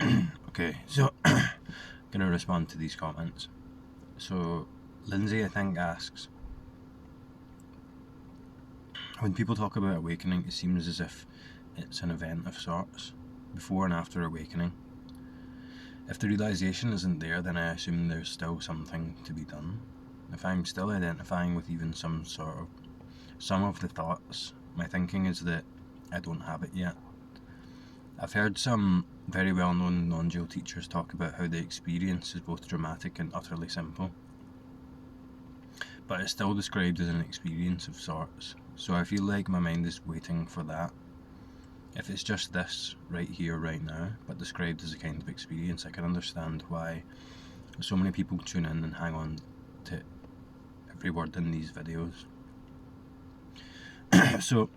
Okay, so gonna respond to these comments. So Lindsay, I think, asks, when people talk about awakening, it seems as if it's an event of sorts, before and after awakening. If the realization isn't there, then I assume there's still something to be done. If I'm still identifying with even some of the thoughts, my thinking is that I don't have it yet. I've heard some very well-known non-dual teachers talk about how the experience is both dramatic and utterly simple, but it's still described as an experience of sorts, so I feel like my mind is waiting for that. If it's just this, right here, right now, but described as a kind of experience, I can understand why so many people tune in and hang on to every word in these videos. So,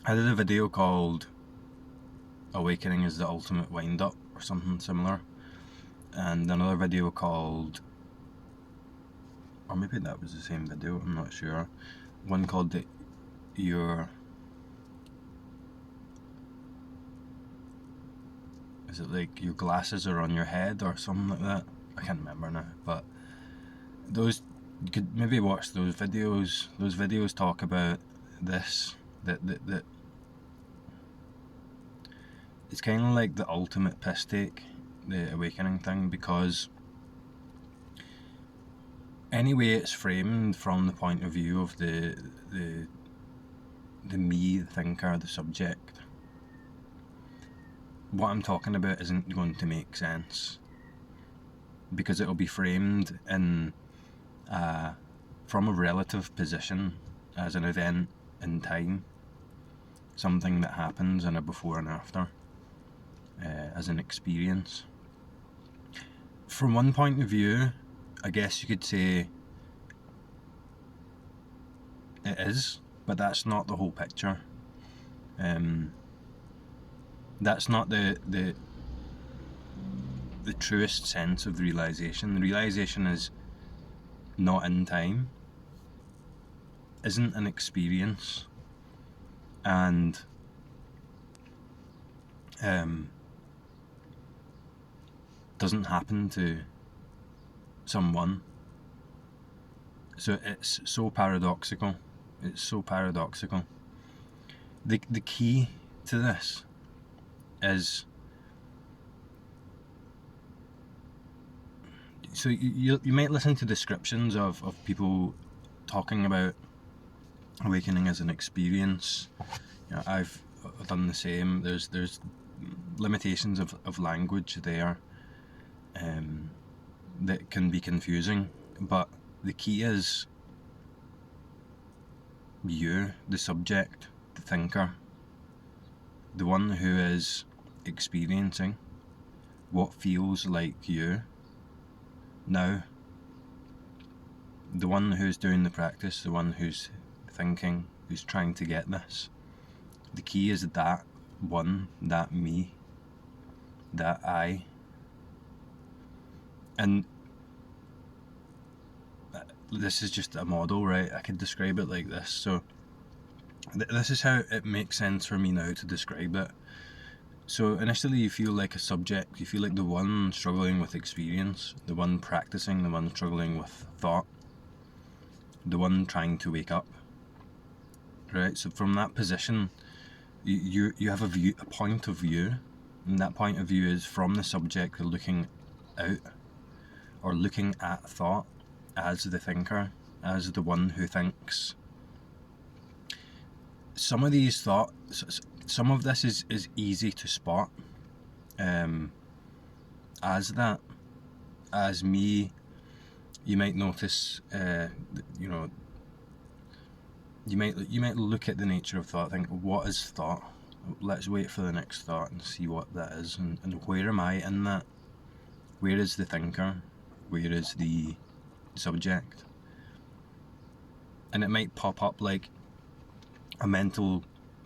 I did a video called Awakening is the Ultimate Wind-Up, or something similar, and another video called, or maybe that was the same video, I'm not sure, one called is it like your glasses are on your head or something like that? I can't remember now, but those, you could maybe watch those videos. Those videos talk about this, that it's kind of like the ultimate piss take, the awakening thing, because anyway it's framed from the point of view of the me, the thinker, the subject, what I'm talking about isn't going to make sense, because it'll be framed in from a relative position as an event in time, something that happens in a before and after, as an experience. From one point of view, I guess you could say it is, but that's not the whole picture. That's not the truest sense of the realization. The realization is not in time, isn't an experience, and doesn't happen to someone. So it's so paradoxical. It's so paradoxical. The key to this is, so you might listen to descriptions of people talking about awakening as an experience. You know, I've done the same. There's limitations of language there that can be confusing, but the key is you, the subject, the thinker, the one who is experiencing what feels like you now, the one who's doing the practice, the one who's thinking, who's trying to get this. The key is that one, that me, that I. And this is just a model, right? I could describe it like this. So this is how it makes sense for me now to describe it. So initially you feel like a subject, you feel like the one struggling with experience, the one practicing, the one struggling with thought, the one trying to wake up, right? So from that position, you have a point of view, and that point of view is from the subject looking out, or looking at thought as the thinker, as the one who thinks. Some of these thoughts, some of this is easy to spot as that. As me, you might notice, you might look at the nature of thought, think, what is thought? Let's wait for the next thought and see what that is, and where am I in that? Where is the thinker? Where is the subject? And it might pop up like a mental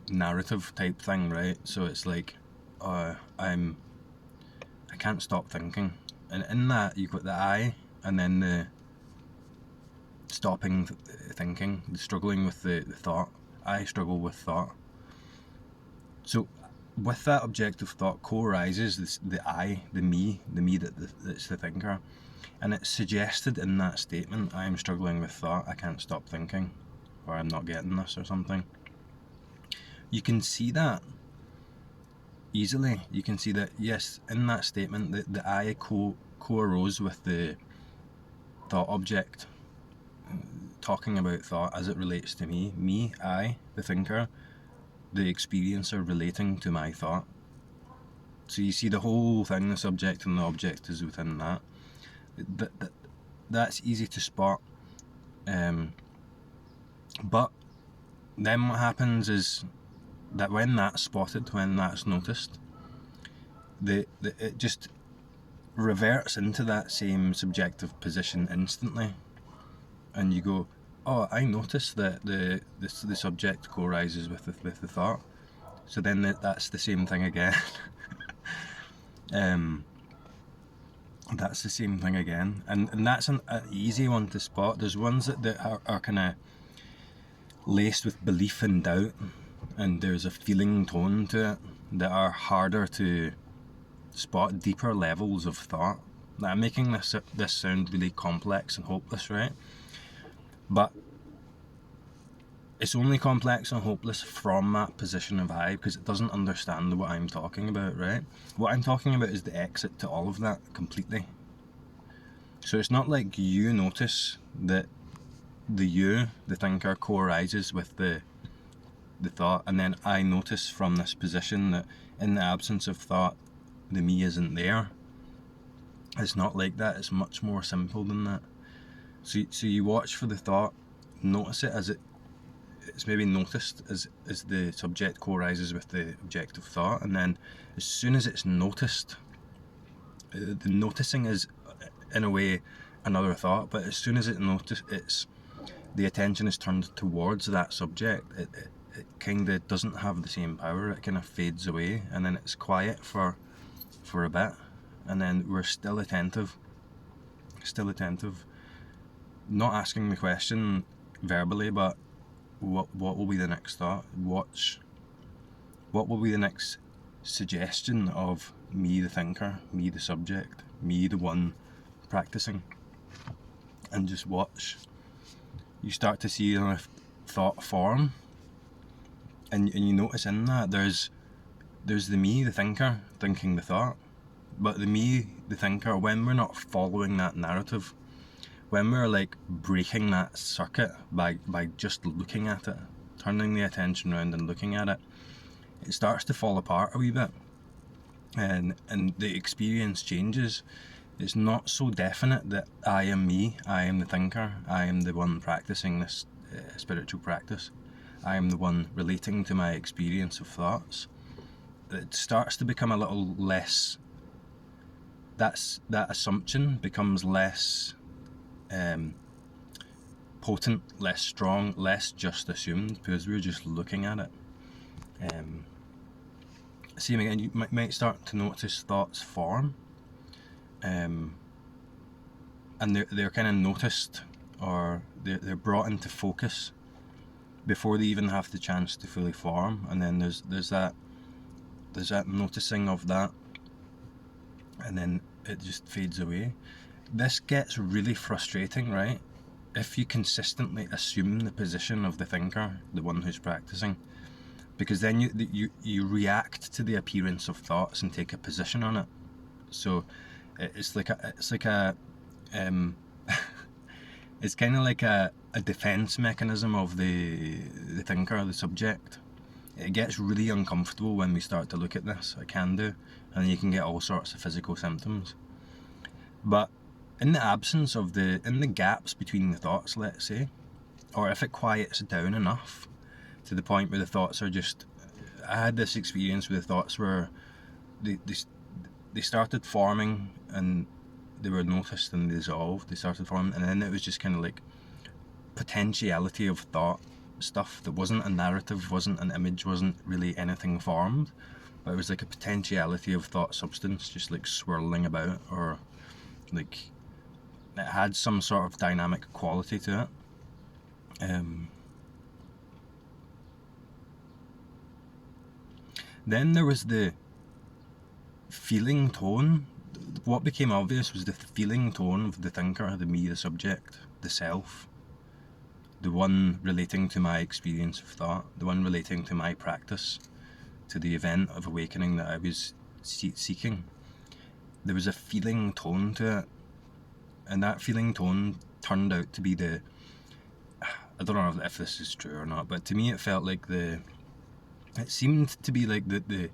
narrative type thing, right? So it's like, I can't stop thinking, and in that you've got the I, and then the stopping thinking, the struggling with the thought. I struggle with thought. So with that objective thought co-arises the I, the me that's the thinker. And it's suggested in that statement, I am struggling with thought, I can't stop thinking, or I'm not getting this, or something. You can see that easily. You can see that, yes, in that statement, the I co-arose with the thought object, talking about thought as it relates to me, I, the thinker, the experiencer relating to my thought. So you see the whole thing, the subject and the object is within that. That's easy to spot. But then what happens is that when that's spotted, when that's noticed, it just reverts into that same subjective position instantly. And you go, oh, I noticed that the subject co-arises with the thought. So then that's the same thing again. That's the same thing again. And that's an easy one to spot. There's ones that are kind of laced with belief and doubt, and there's a feeling tone to it that are harder to spot, deeper levels of thought. Now, I'm making this sound really complex and hopeless, right? But it's only complex and hopeless from that position of I, because it doesn't understand what I'm talking about, right? What I'm talking about is the exit to all of that completely. So it's not like you notice that the thinker, co-arises with the thought, and then I notice from this position that in the absence of thought, the me isn't there. It's not like that. It's much more simple than that. So you watch for the thought, notice it as it's maybe noticed as the subject co-arises with the objective thought, and then as soon as it's noticed, the noticing is in a way another thought, but as soon as the attention is turned towards that subject, it kind of doesn't have the same power. It kind of fades away, and then it's quiet for a bit, and then we're still attentive, not asking the question verbally, but what will be the next thought? What will be the next suggestion of me, the thinker, me, the subject, me, the one practicing? And just watch. You start to see a thought form, and you notice in that there's the me, the thinker, thinking the thought, but the me, the thinker, when we're not following that narrative, when we're like breaking that circuit by just looking at it, turning the attention around and looking at it, it starts to fall apart a wee bit, and the experience changes. It's not so definite that I am me, I am the thinker, I am the one practicing this spiritual practice, I am the one relating to my experience of thoughts. It starts to become a little less, that assumption becomes less potent, less strong, less just assumed, because we're just looking at it. Same again, you might start to notice thoughts form, and they're kind of noticed, or they're brought into focus before they even have the chance to fully form, and then there's that noticing of that, and then it just fades away. This gets really frustrating, right? If you consistently assume the position of the thinker, the one who's practicing, because then you react to the appearance of thoughts and take a position on it. So it's like a it's kind of like a defense mechanism of the thinker, the subject. It gets really uncomfortable when we start to look at this. It can do, and you can get all sorts of physical symptoms. But in the absence of in the gaps between the thoughts, let's say, or if it quiets down enough to the point where the thoughts are just, I had this experience where the thoughts were, they started forming, and they were noticed and dissolved. They started forming, and then it was just kind of like potentiality of thought stuff that wasn't a narrative, wasn't an image, wasn't really anything formed, but it was like a potentiality of thought substance just like swirling about, or like it had some sort of dynamic quality to it. Then there was the feeling tone. What became obvious was the feeling tone of the thinker, the me, the subject, the self, the one relating to my experience of thought, the one relating to my practice, to the event of awakening that I was seeking. There was a feeling tone to it, and that feeling tone turned out to be I don't know if this is true or not, but to me it felt like it seemed to be like the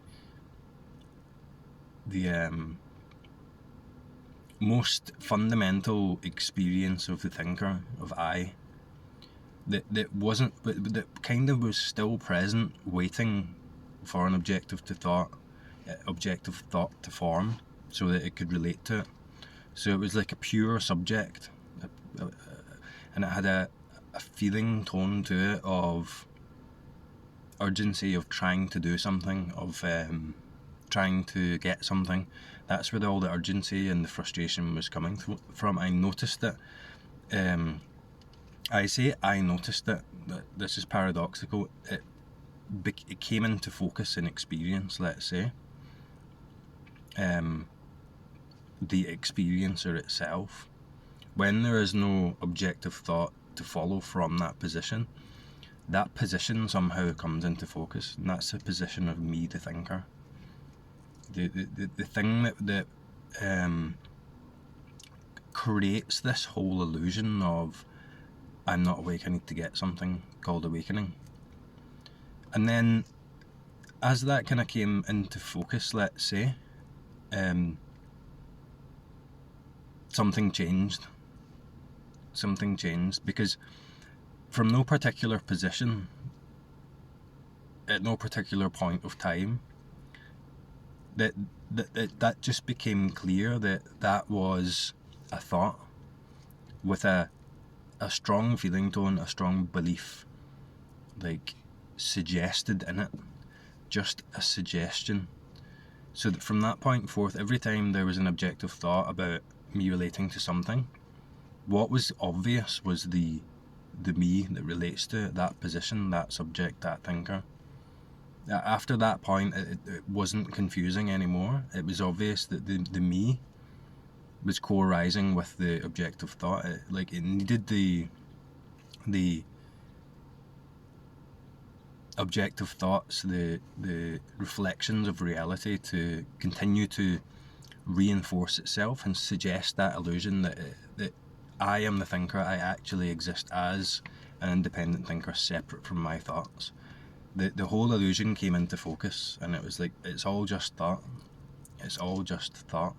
most fundamental experience of the thinker, of I, that wasn't, but that kind of was still present, waiting for an objective thought to form, so that it could relate to it. So it was like a pure subject, and it had a feeling tone to it of urgency, of trying to do something, of trying to get something. That's where all the urgency and the frustration was coming from. I noticed it. I noticed it. That this is paradoxical. It came into focus in experience, let's say. The experiencer itself, when there is no objective thought to follow from that position somehow comes into focus, and that's the position of me, the thinker. The thing that creates this whole illusion of I'm not awake, I need to get something, called awakening. And then as that kind of came into focus, let's say, something changed, because from no particular position, at no particular point of time, that just became clear that was a thought with a strong feeling tone, a strong belief, like suggested in it, just a suggestion. So that from that point forth, every time there was an objective thought about me relating to something, what was obvious was the me that relates to it, that position, that subject, that thinker. After that point, it wasn't confusing anymore. It was obvious that the me was co-arising with the objective thought. It needed the objective thoughts, the reflections of reality to continue to reinforce itself and suggest that illusion that I am the thinker. I actually exist as an independent thinker, separate from my thoughts. The whole illusion came into focus, and it was like, it's all just thought. It's all just thought.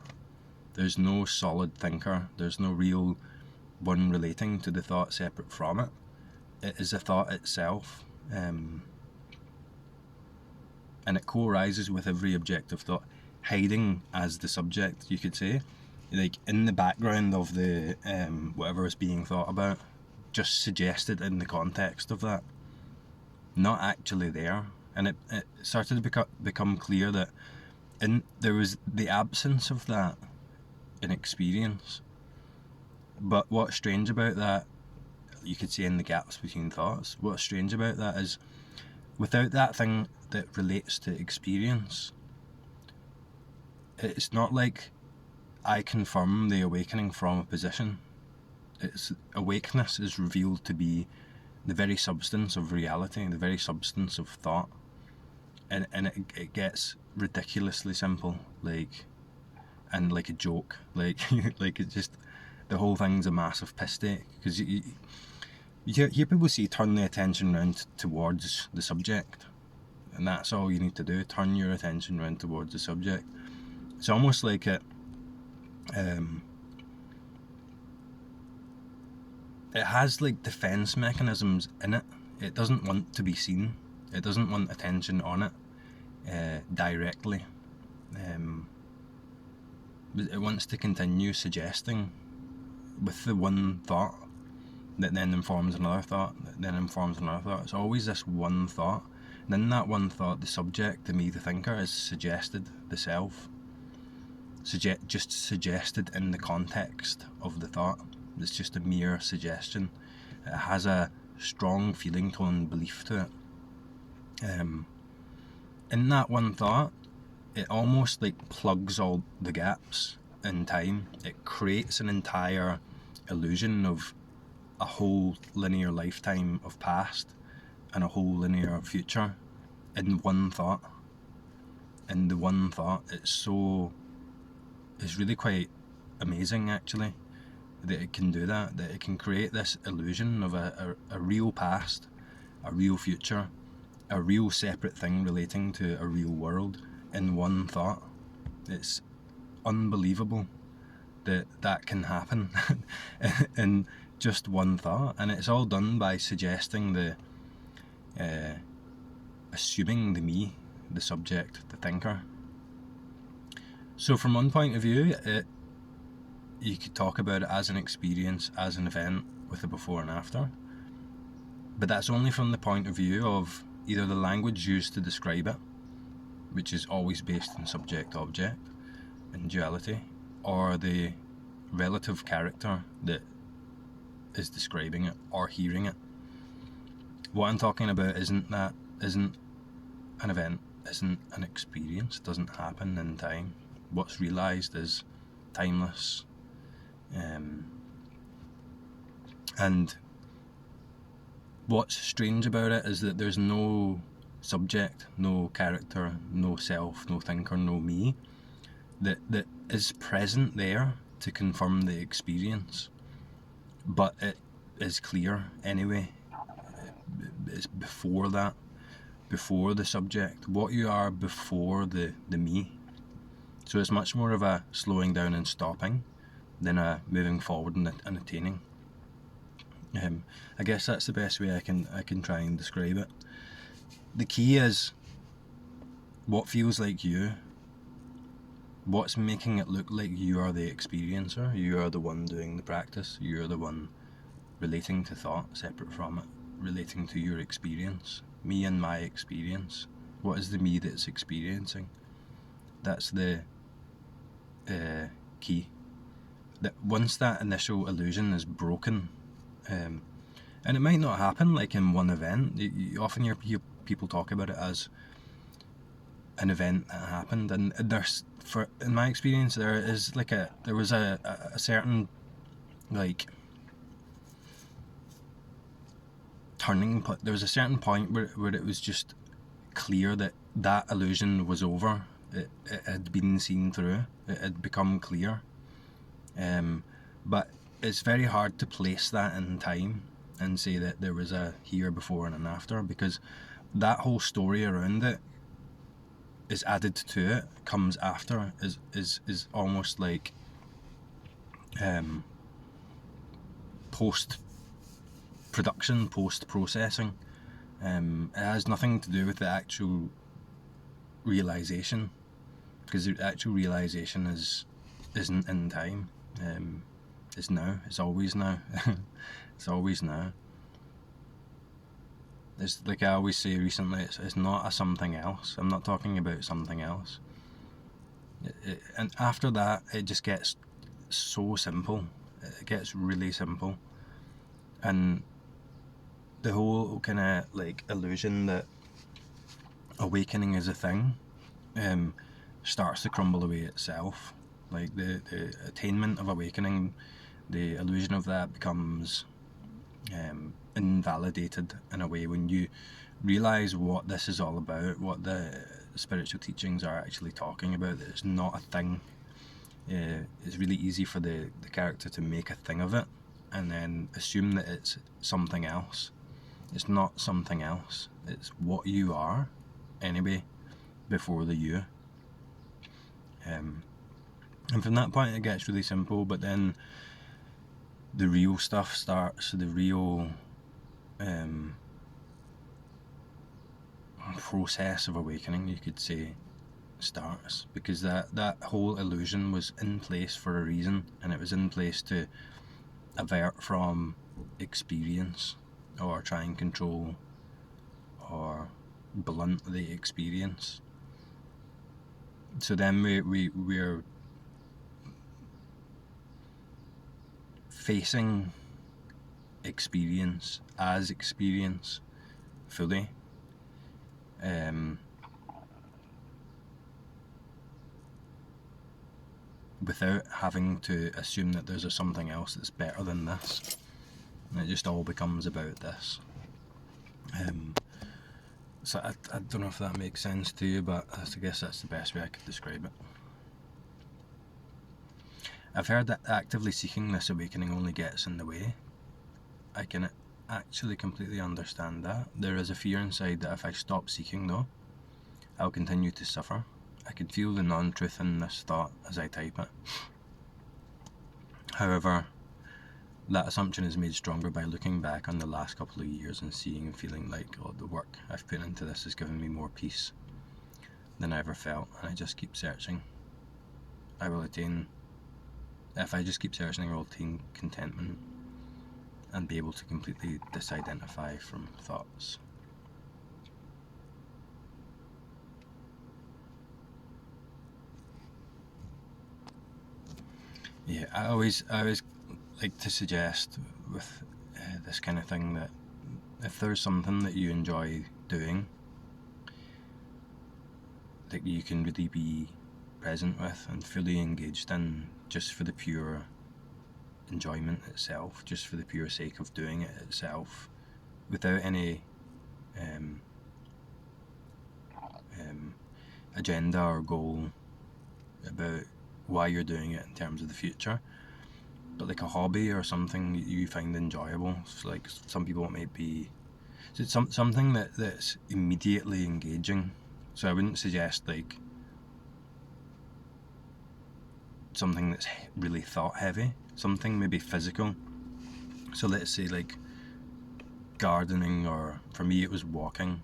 There's no solid thinker. There's no real one relating to the thought separate from it. It is a thought itself, and it co-arises with every objective thought, hiding as the subject, you could say, like in the background of the whatever is being thought about, just suggested in the context of that, not actually there. And it started to become clear that there was the absence of that in experience. But what's strange about that, you could say, in the gaps between thoughts, what's strange about that is, without that thing that relates to experience, it's not like I confirm the awakening from a position. Awakeness is revealed to be the very substance of reality, the very substance of thought, and it gets ridiculously simple, like a joke, like it's just, the whole thing's a massive piss take, because you hear people say turn the attention round towards the subject, and that's all you need to do, turn your attention round towards the subject. It's almost like it has like defense mechanisms in it. It doesn't want to be seen. It doesn't want attention on it directly. It wants to continue suggesting with the one thought that then informs another thought, that then informs another thought. It's always this one thought. And in that one thought, the subject, the me, the thinker, is suggested, the self. Just suggested in the context of the thought. It's just a mere suggestion. It has a strong feeling tone, belief to it. in that one thought, it almost like plugs all the gaps in time. It creates an entire illusion of a whole linear lifetime of past and a whole linear future in one thought. In the one thought, it's really quite amazing actually, that it can do that it can create this illusion of a real past, a real future, a real separate thing relating to a real world in one thought. It's unbelievable that can happen in just one thought, and it's all done by suggesting assuming the me, the subject, the thinker. So from one point of view, you could talk about it as an experience, as an event with a before and after, but that's only from the point of view of either the language used to describe it, which is always based in subject-object and duality, or the relative character that is describing it or hearing it. What I'm talking about isn't an event, isn't an experience, doesn't happen in time. What's realised is timeless, and what's strange about it is that there's no subject, no character, no self, no thinker, no me that is present there to confirm the experience, but it is clear anyway. It's before that, before the subject, what you are before the me. So it's much more of a slowing down and stopping than a moving forward and attaining. I guess that's the best way I can try and describe it. The key is what feels like you, what's making it look like you are the experiencer, you are the one doing the practice, you're the one relating to thought separate from it, relating to your experience, me and my experience. What is the me that's experiencing? That's the key. That once that initial illusion is broken, and it might not happen like in one event. You often hear people talk about it as an event that happened, and there's, in my experience, there was a certain like turning point. There was a certain point where it was just clear that illusion was over. It had been seen through. It had become clear. But it's very hard to place that in time and say that there was a here, before, and an after, because that whole story around it is added to it, comes after, is almost like post-production, post-processing. It has nothing to do with the actual realization, because the actual realization isn't in time. It's now. It's always now. It's always now. It's like I always say recently, it's not a something else. I'm not talking about something else. And after that, it just gets so simple. It gets really simple. And the whole kind of like illusion that awakening is a thing starts to crumble away itself. Like the attainment of awakening, the illusion of that becomes invalidated in a way when you realise what this is all about, what the spiritual teachings are actually talking about, that it's not a thing. It's really easy for the character to make a thing of it and then assume that it's something else. It's not something else. It's what you are anyway before the you. And from that point it gets really simple, but then the real stuff starts, the real process of awakening, you could say, starts, because that whole illusion was in place for a reason, and it was in place to avert from experience or try and control or blunt the experience. So then we're facing experience as experience fully, without having to assume that there's something else that's better than this. And it just all becomes about this. So I don't know if that makes sense to you, but I guess that's the best way I could describe it. I've heard that actively seeking this awakening only gets in the way. I can actually completely understand that. There is a fear inside that if I stop seeking, though, I'll continue to suffer. I can feel the non-truth in this thought as I type it. However, that assumption is made stronger by looking back on the last couple of years and seeing and feeling like, oh, the work I've put into this has given me more peace than I ever felt, and I just keep searching. If I just keep searching, I will attain contentment and be able to completely disidentify from thoughts. Yeah, I always like to suggest with this kind of thing that if there's something that you enjoy doing, that you can really be present with and fully engaged in, just for the pure enjoyment itself, just for the pure sake of doing it itself, without any agenda or goal about why you're doing it in terms of the future, but like a hobby or something you find enjoyable. So like some people it might be something that's immediately engaging. So I wouldn't suggest like something that's really thought heavy, something maybe physical. So let's say like gardening, or for me it was walking,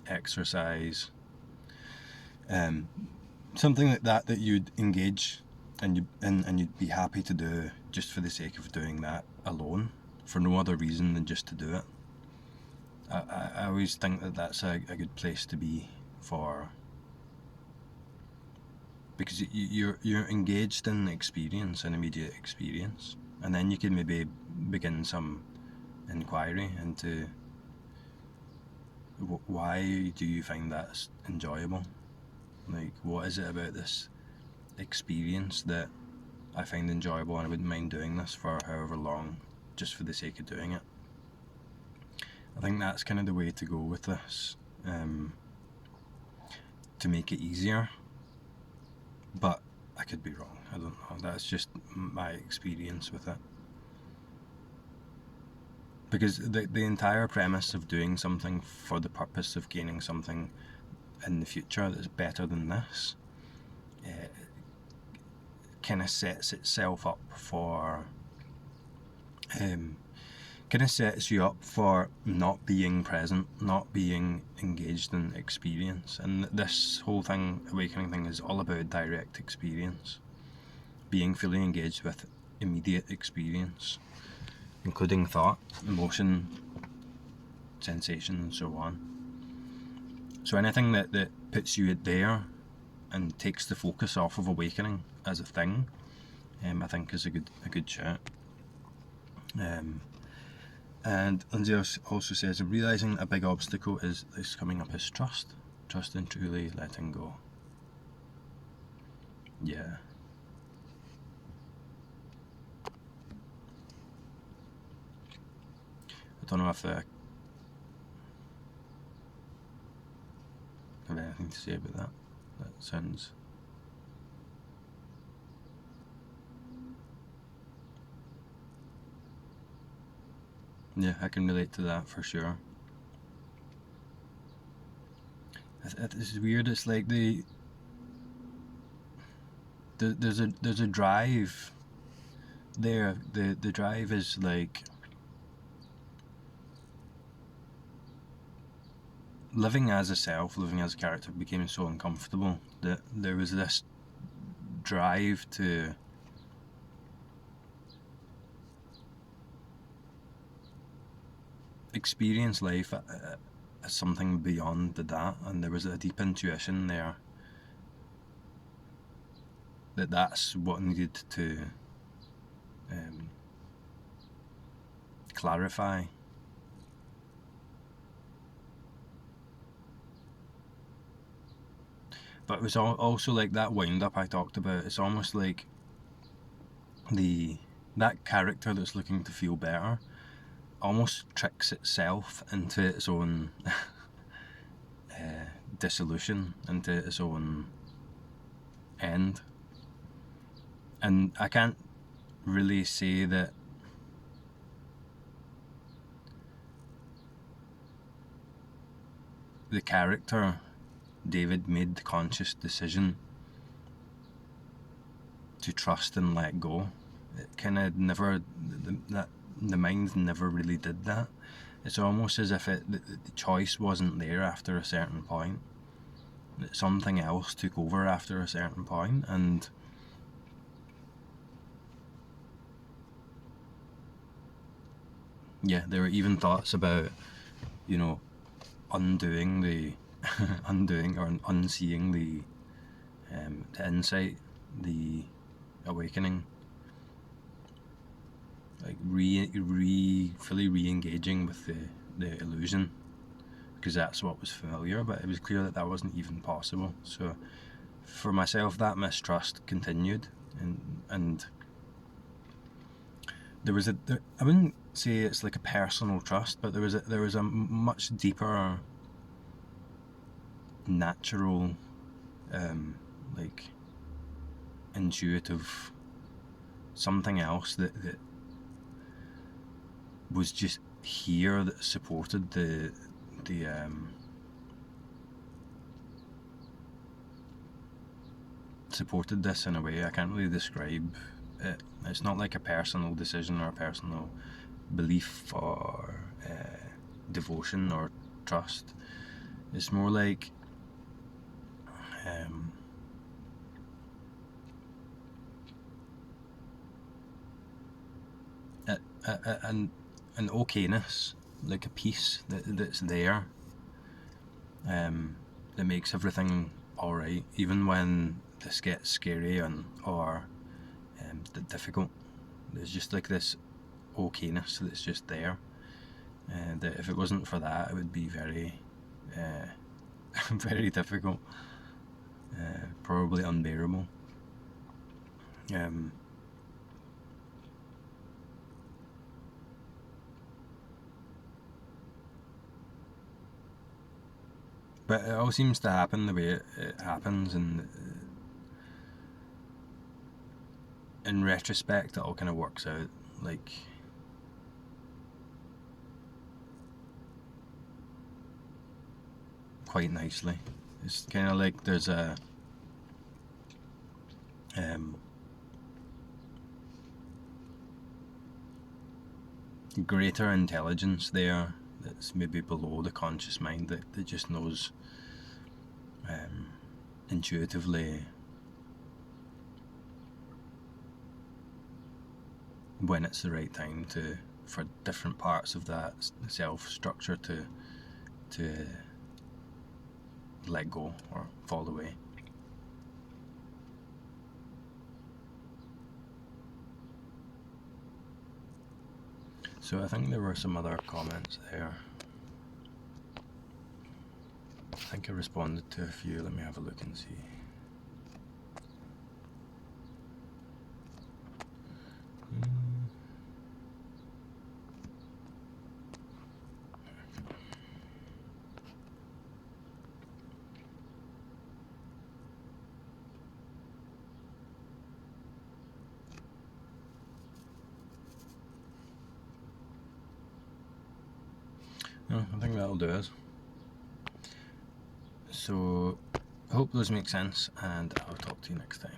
exercise, something like that you'd engage and you'd be happy to do just for the sake of doing that alone, for no other reason than just to do it. I always think that that's a good place to be for, because you're engaged in experience, an immediate experience, and then you can maybe begin some inquiry into why do you find that enjoyable? Like, what is it about this experience that I find enjoyable, and I wouldn't mind doing this for however long, just for the sake of doing it? I think that's kind of the way to go with this, to make it easier, but I could be wrong, I don't know, that's just my experience with it. Because the entire premise of doing something for the purpose of gaining something in the future that's better than this kind of sets itself up for kind of sets you up for not being present, not being engaged in experience. And this whole thing, awakening thing, is all about direct experience, being fully engaged with immediate experience, including thought, emotion, sensation, and so on. So anything that puts you there and takes the focus off of awakening as a thing, I think is a good shout. And Lindsay also says, realising a big obstacle is coming up is trust and truly letting go. Yeah. I don't know if I have anything to say about that. That sounds... Yeah, I can relate to that for sure. It's weird. It's like there's a drive there. The drive is like living as a self, living as a character became so uncomfortable that there was this drive to experience life as something beyond that, and there was a deep intuition there that's what needed to clarify. But it was also like that wind up I talked about. It's almost like that character that's looking to feel better almost tricks itself into its own dissolution, into its own end. And I can't really say that the character David made the conscious decision to trust and let go. It kind of never, the mind never really did that. It's almost as if the choice wasn't there after a certain point. Something else took over after a certain point, and yeah, there were even thoughts about, undoing the undoing or unseeing the insight, the awakening, like fully re-engaging with the illusion, because that's what was familiar, but it was clear that wasn't even possible. So for myself, that mistrust continued, and there was I wouldn't say it's like a personal trust, but there was a much deeper, natural, like intuitive something else that was just here, that supported supported this in a way I can't really describe it. It's not like a personal decision or a personal belief or devotion or trust. It's more like an okayness, like a peace that's there, that makes everything alright, even when this gets scary or difficult. There's just like this okayness that's just there, that if it wasn't for that, it would be very very difficult, probably unbearable. But it all seems to happen the way it happens, and in retrospect, it all kind of works out like quite nicely. It's kind of like there's a greater intelligence there that's maybe below the conscious mind, that just knows intuitively when it's the right time for different parts of that self structure to let go or fall away. So I think there were some other comments there. I think I responded to a few. Let me have a look and see. No, I think that'll do it. So I hope those make sense, and I'll talk to you next time.